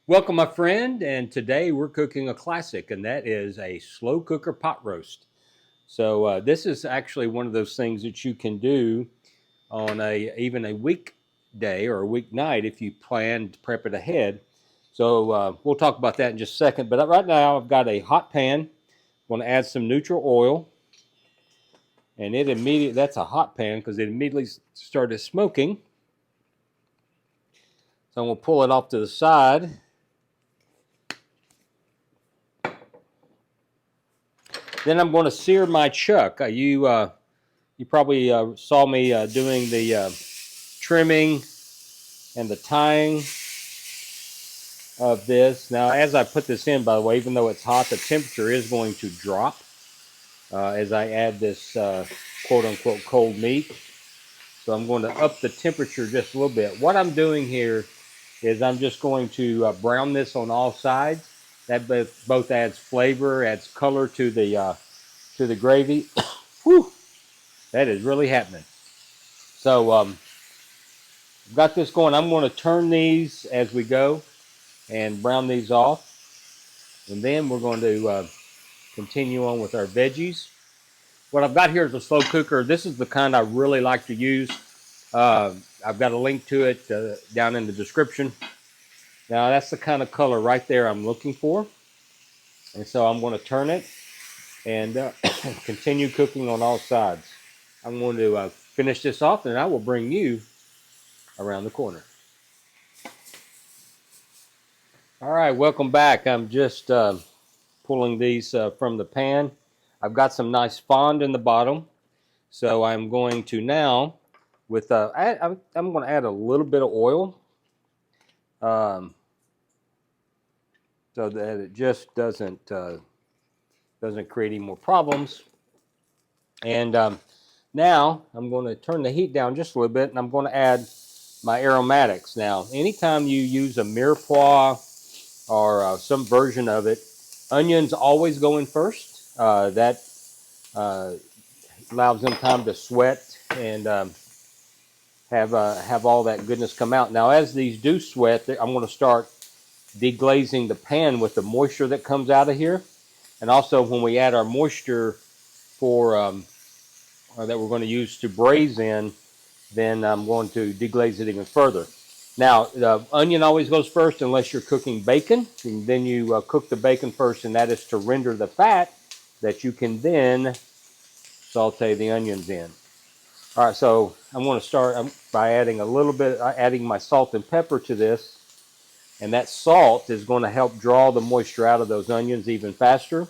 Welcome, my friend, and today we're cooking a classic, and that is a slow cooker pot roast. So this is actually one of those things that you can do on even a weekday or a weeknight if you plan to prep it ahead. So we'll talk about that in just a second. But right now I've got a hot pan. I'm going to add some neutral oil, and that's a hot pan because it immediately started smoking. So I'm going to pull it off to the side. Then I'm going to sear my chuck. You probably saw me doing the trimming and the tying of this. Now, as I put this in, by the way, even though it's hot, the temperature is going to drop as I add this quote-unquote cold meat. So I'm going to up the temperature just a little bit. What I'm doing here is I'm just going to brown this on all sides. That both adds flavor, adds color to the gravy. Whew, that is really happening. So I've got this going. I'm going to turn these as we go and brown these off. And then we're going to continue on with our veggies. What I've got here is a slow cooker. This is the kind I really like to use. I've got a link to it down in the description. Now that's the kind of color right there I'm looking for. And so I'm going to turn it and continue cooking on all sides. I'm going to finish this off and I will bring you around the corner. All right, welcome back. I'm just pulling these from the pan. I've got some nice fond in the bottom. So I'm going to now, I'm going to add a little bit of oil so that it just doesn't create any more problems. And now I'm going to turn the heat down just a little bit, and I'm going to add my aromatics. Now, anytime you use a mirepoix or some version of it, onions always go in first. That allows them time to sweat and have all that goodness come out. Now, as these do sweat, I'm going to start deglazing the pan with the moisture that comes out of here. And also, when we add our moisture for that we're going to use to braise in, then I'm going to deglaze it even further. Now, the onion always goes first unless you're cooking bacon. And then you cook the bacon first, and that is to render the fat that you can then saute the onions in. All right, so I'm going to start by adding adding my salt and pepper to this. And that salt is going to help draw the moisture out of those onions even faster.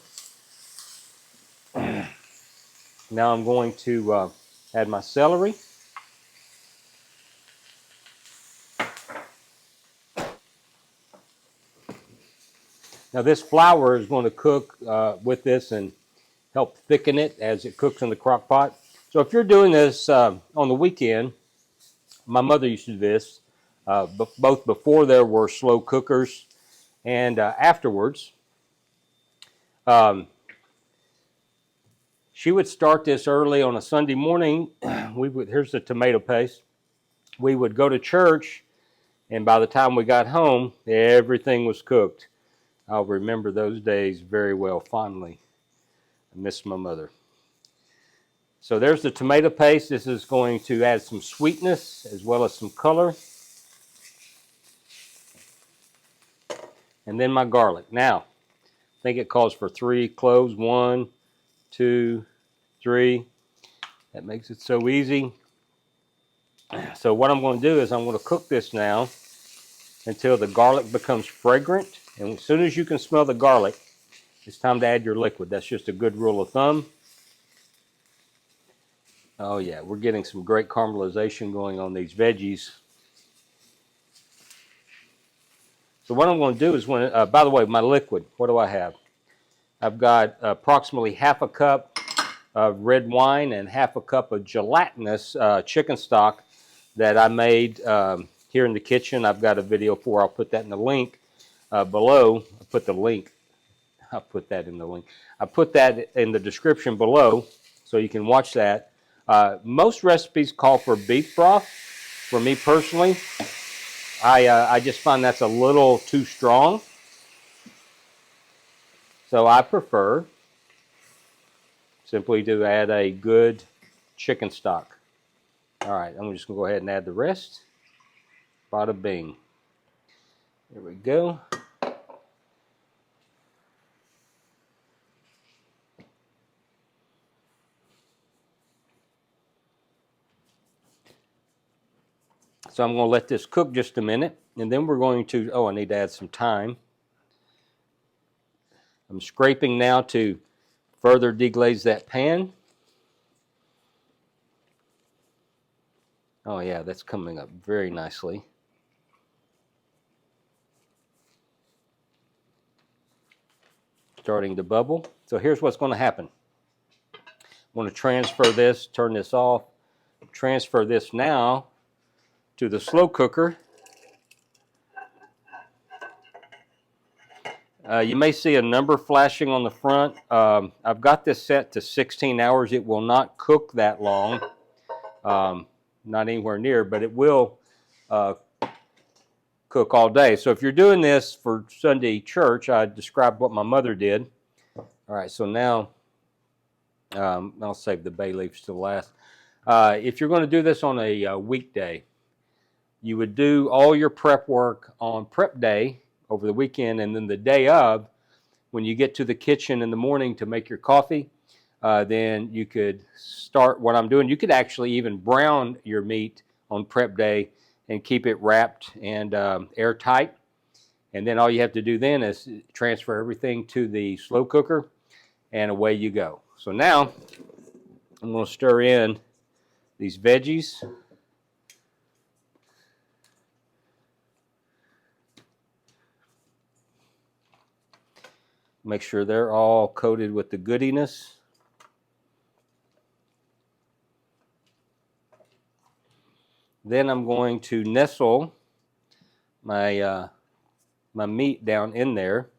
Now I'm going to add my celery. Now this flour is going to cook with this and help thicken it as it cooks in the crock pot. So if you're doing this on the weekend, my mother used to do this both before there were slow cookers and afterwards. She would start this early on a Sunday morning. Here's the tomato paste. We would go to church, and by the time we got home, everything was cooked. I'll remember those days very well, fondly. I miss my mother. So there's the tomato paste. This is going to add some sweetness as well as some color. And then my garlic. Now, I think it calls for 3 cloves. 1, 2, 3. That makes it so easy. So what I'm going to do is I'm going to cook this now until the garlic becomes fragrant. And as soon as you can smell the garlic, it's time to add your liquid. That's just a good rule of thumb. Oh yeah, we're getting some great caramelization going on these veggies. So what I'm going to do is by the way, my liquid, what do I have? I've got approximately half a cup of red wine and half a cup of gelatinous chicken stock that I made here in the kitchen. I've got a video for. I'll put that in the link below. I'll put that in the link. I put that in the description below so you can watch that. Most recipes call for beef broth. For me personally, I just find that's a little too strong. So I prefer simply to add a good chicken stock. All right, I'm just gonna go ahead and add the rest. Bada bing. There we go. So I'm going to let this cook just a minute, and then we're going to, I need to add some thyme. I'm scraping now to further deglaze that pan. Oh yeah, that's coming up very nicely. Starting to bubble. So here's what's going to happen. I'm going to transfer this, turn this off, transfer this now to the slow cooker. You may see a number flashing on the front. I've got this set to 16 hours. It will not cook that long, not anywhere near, but it will cook all day. So if you're doing this for Sunday church, I described what my mother did. All right, so now I'll save the bay leaves to last. If you're going to do this on a weekday, you would do all your prep work on prep day over the weekend, and then the day of, when you get to the kitchen in the morning to make your coffee, then you could start what I'm doing. You could actually even brown your meat on prep day and keep it wrapped and airtight. And then all you have to do then is transfer everything to the slow cooker, and away you go. So now I'm going to stir in these veggies. Make sure they're all coated with the goodiness. Then I'm going to nestle my my meat down in there.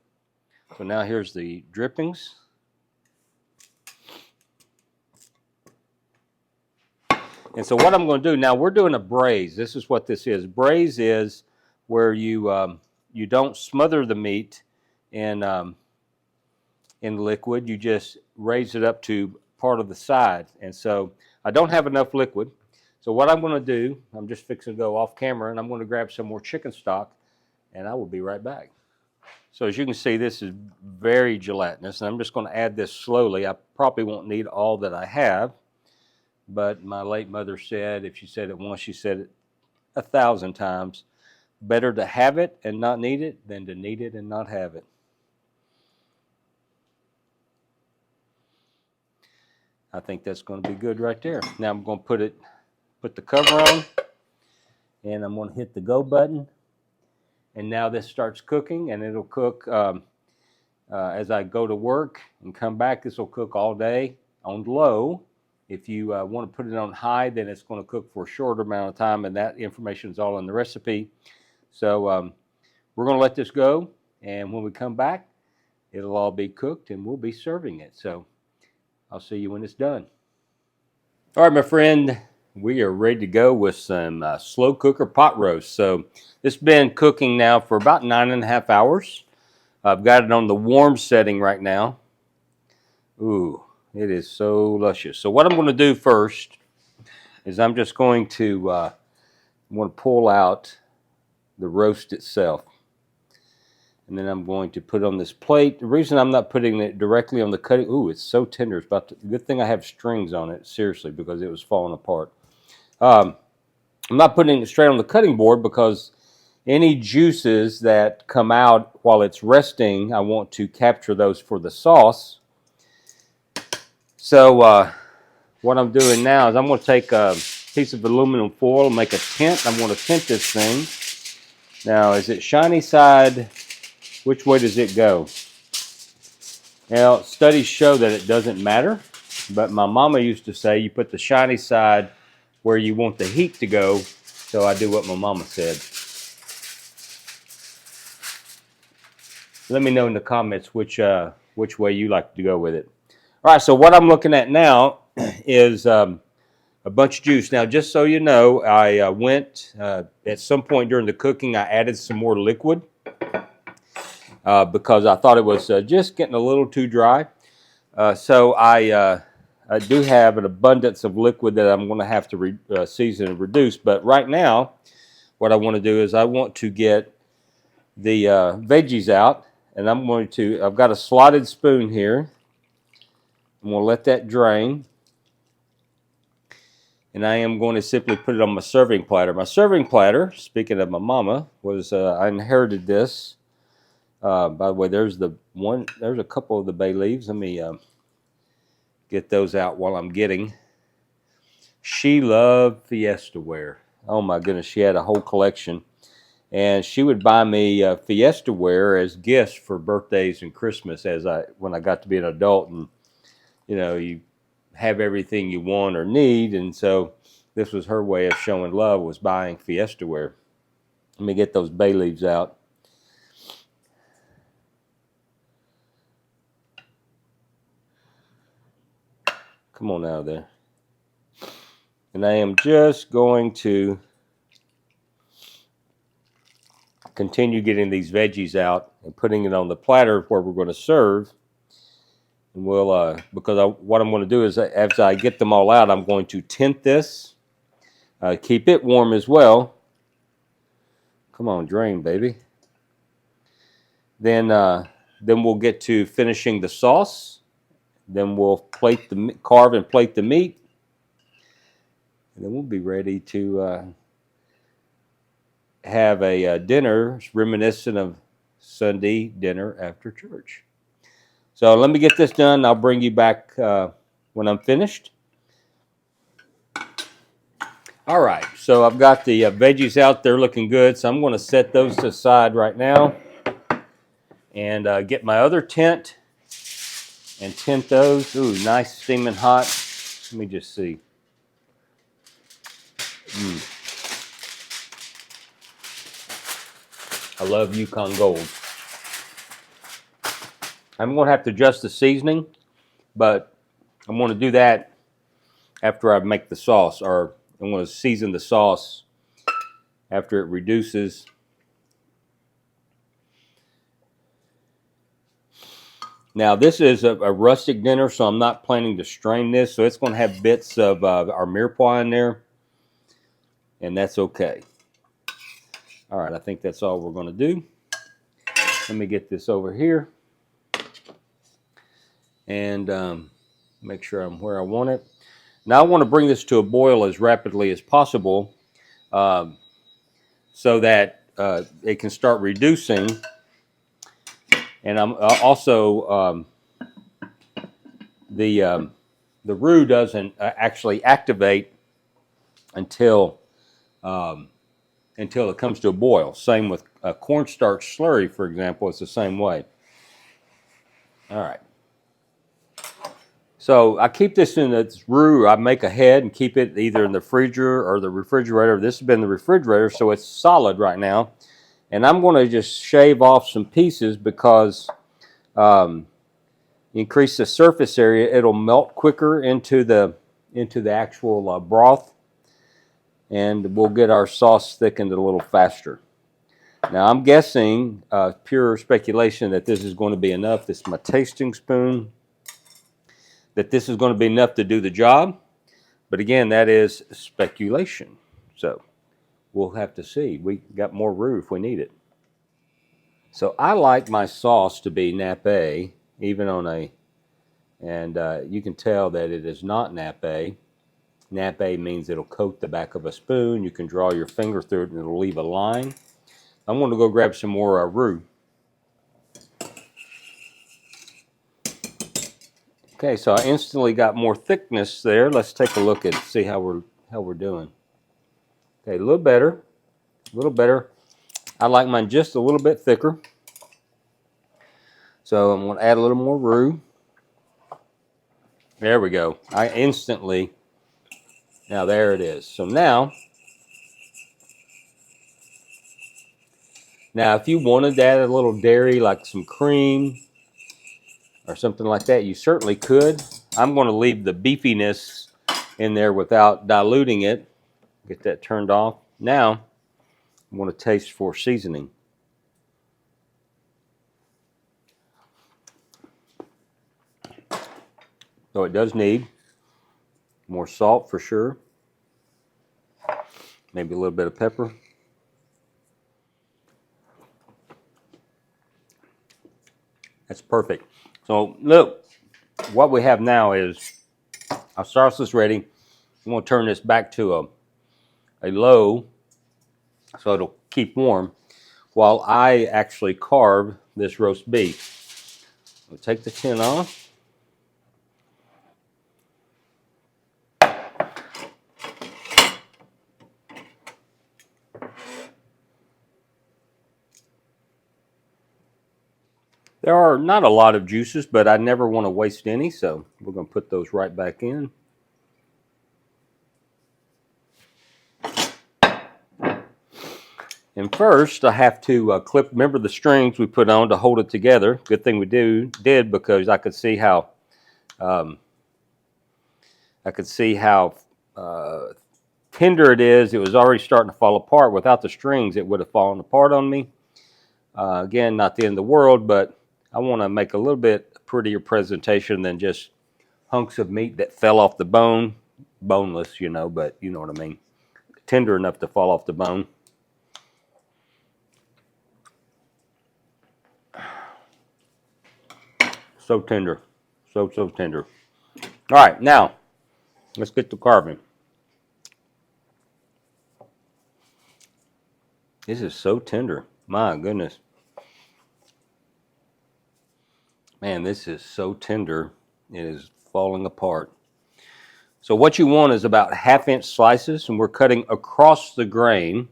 So now here's the drippings. And so what I'm going to do now, we're doing a braise. This is what this is. Braise is where you you don't smother the meat in liquid. You just raise it up to part of the side. And so I don't have enough liquid. So what I'm going to do, I'm just fixing to go off camera, and I'm going to grab some more chicken stock, and I will be right back. So as you can see, this is very gelatinous, and I'm just going to add this slowly. I probably won't need all that I have, but my late mother said, if she said it once, she said it 1,000 times. Better to have it and not need it than to need it and not have it. I think that's going to be good right there. Now I'm going to put the cover on, and I'm going to hit the go button. And now this starts cooking, and it'll cook as I go to work and come back. This will cook all day on low. If you want to put it on high, then it's going to cook for a shorter amount of time, and that information is all in the recipe. So we're going to let this go, and when we come back, it'll all be cooked, and we'll be serving it. So I'll see you when it's done. All right, my friend, we are ready to go with some slow cooker pot roast. So it's been cooking now for about 9.5 hours. I've got it on the warm setting right now. Ooh, it is so luscious. So what I'm going to do first is I'm just going to pull out the roast itself. And then I'm going to put it on this plate. The reason I'm not putting it directly on the cutting, ooh, it's so tender. It's about to, good thing I have strings on it, seriously, because it was falling apart. I'm not putting it straight on the cutting board because any juices that come out while it's resting, I want to capture those for the sauce. So what I'm doing now is I'm going to take a piece of aluminum foil and make a tint. I'm going to tint this thing. Now, is it shiny side? Which way does it go? Now, studies show that it doesn't matter, but my mama used to say you put the shiny side where you want the heat to go, so I do what my mama said. Let me know in the comments which way you like to go with it. All right, so what I'm looking at now is a a bunch of juice. Now, just so you know, I went at some point during the cooking, I added some more liquid because I thought it was just getting a little too dry. So I do have an abundance of liquid that I'm going to have to season and reduce. But right now, what I want to do is I want to get the veggies out, and I've got a slotted spoon here. I'm going to let that drain. And I am going to simply put it on my serving platter. My serving platter, speaking of my mama, was I inherited this. By the way, there's a couple of the bay leaves. Let me get those out while I'm getting. She loved Fiesta ware. Oh my goodness, she had a whole collection. And she would buy me Fiesta ware as gifts for birthdays and Christmas when I got to be an adult, and you have everything you want or need, and so this was her way of showing love, was buying Fiesta ware. Let me get those bay leaves out. Come on out of there. And I am just going to continue getting these veggies out and putting it on the platter where we're going to serve. And we'll, what I'm going to do is, as I get them all out, I'm going to tint this, keep it warm as well. Come on, drain, baby. Then we'll get to finishing the sauce. Then we'll carve and plate the meat, and then we'll be ready to have a dinner reminiscent of Sunday dinner after church. So let me get this done. I'll bring you back when I'm finished. All right, so I've got the veggies out there looking good, so I'm going to set those to the side right now and get my other tent and tint those. Ooh, nice steaming hot. Let me just see. I love Yukon Gold. I'm going to have to adjust the seasoning, but I'm going to do that after I make the sauce, or I'm going to season the sauce after it reduces. Now, this is a rustic dinner, so I'm not planning to strain this, so it's going to have bits of our mirepoix in there, and that's okay. All right, I think that's all we're going to do. Let me get this over here and make sure I'm where I want it. Now I want to bring this to a boil as rapidly as possible so that it can start reducing. And I'm also the roux doesn't actually activate until it comes to a boil. Same with cornstarch slurry, for example. It's the same way. All right. So I keep this in its roux. I make a head and keep it either in the freezer or the refrigerator. This has been the refrigerator, so it's solid right now. And I'm going to just shave off some pieces because increase the surface area. It'll melt quicker into the actual broth, and we'll get our sauce thickened a little faster. Now I'm guessing, pure speculation, that this is going to be enough. This is my tasting spoon. That this is going to be enough to do the job. But again, that is speculation. So we'll have to see. We got more roux if we need it. So I like my sauce to be nappe, even on and you can tell that it is not nappe. Nappe means it'll coat the back of a spoon. You can draw your finger through it and it'll leave a line. I'm going to go grab some more roux. Okay, so I instantly got more thickness there. Let's take a look and see how we're doing. Okay, a little better, a little better. I like mine just a little bit thicker. So I'm going to add a little more roux. There we go. Now there it is. So now if you wanted to add a little dairy, like some cream or something like that, you certainly could. I'm going to leave the beefiness in there without diluting it. Get that turned off. Now, I'm going to taste for seasoning. So it does need more salt for sure. Maybe a little bit of pepper. That's perfect. So look, what we have now is our sauce is ready. I'm going to turn this back to a low so it'll keep warm while I actually carve this roast beef. I'll take the tin off. There are not a lot of juices, but I never want to waste any, so we're going to put those right back in. And first, I have to clip. Remember the strings we put on to hold it together. Good thing we did because I could see how tender it is. It was already starting to fall apart. Without the strings, it would have fallen apart on me. Again, not the end of the world, but I want to make a little bit prettier presentation than just hunks of meat that fell off the bone. Boneless, you know, but you know what I mean. Tender enough to fall off the bone. So tender. So tender. All right, now, let's get to carving. This is so tender. My goodness. Man, this is so tender. It is falling apart. So what you want is about 1/2 inch slices, and we're cutting across the grain.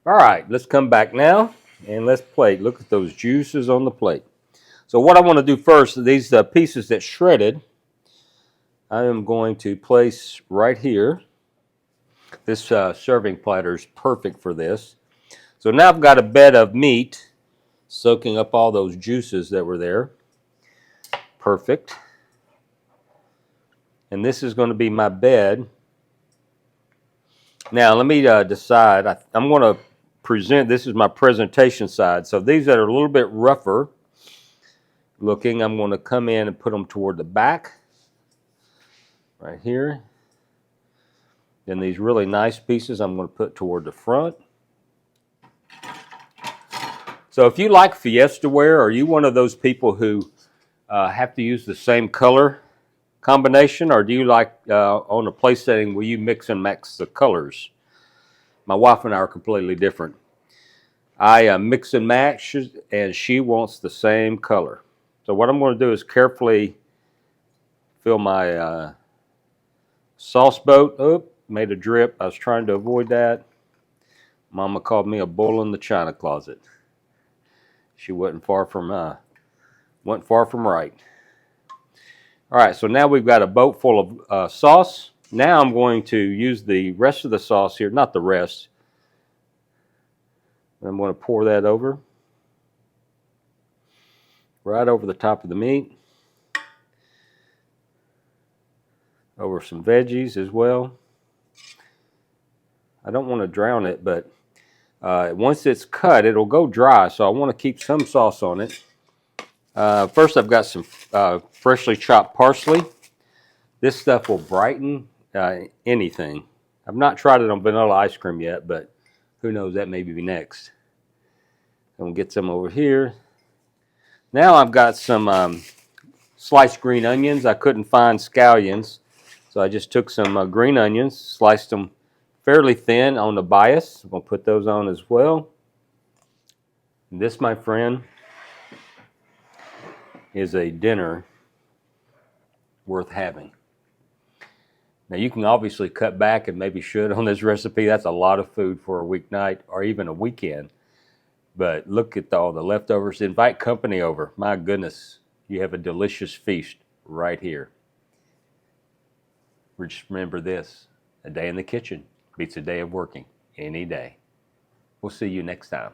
All right, let's come back now, and let's plate. Look at those juices on the plate. So what I want to do first, these pieces that shredded, I am going to place right here. This serving platter is perfect for this. So now I've got a bed of meat soaking up all those juices that were there. Perfect. And this is going to be my bed. Now let me decide. I'm going to present, this is my presentation side. So these that are a little bit rougher looking, I'm going to come in and put them toward the back. Right here. Then these really nice pieces I'm going to put toward the front. So if you like Fiesta ware, are you one of those people who have to use the same color combination, or do you like on a place setting will you mix and match the colors? My wife and I are completely different. I mix and match, and she wants the same color. So what I'm going to do is carefully fill my sauce boat. Oh, made a drip. I was trying to avoid that. Mama called me a bull in the china closet. She wasn't far from right. All right, so now we've got a boat full of sauce. Now I'm going to use the rest of the sauce here, not the rest. I'm going to pour that over, right over the top of the meat, over some veggies as well. I don't want to drown it, but once it's cut, it'll go dry, so I want to keep some sauce on it. First, I've got some freshly chopped parsley. This stuff will brighten anything. I've not tried it on vanilla ice cream yet, but who knows, that may be next. I'm going to get some over here. Now I've got some sliced green onions. I couldn't find scallions, so I just took some green onions, sliced them fairly thin on the bias. I'm going to put those on as well. And this, my friend, is a dinner worth having. Now you can obviously cut back, and maybe should on this recipe. That's a lot of food for a weeknight or even a weekend. But look at all the leftovers. Invite company over. My goodness, you have a delicious feast right here. Just remember this: a day in the kitchen beats a day of working any day. We'll see you next time.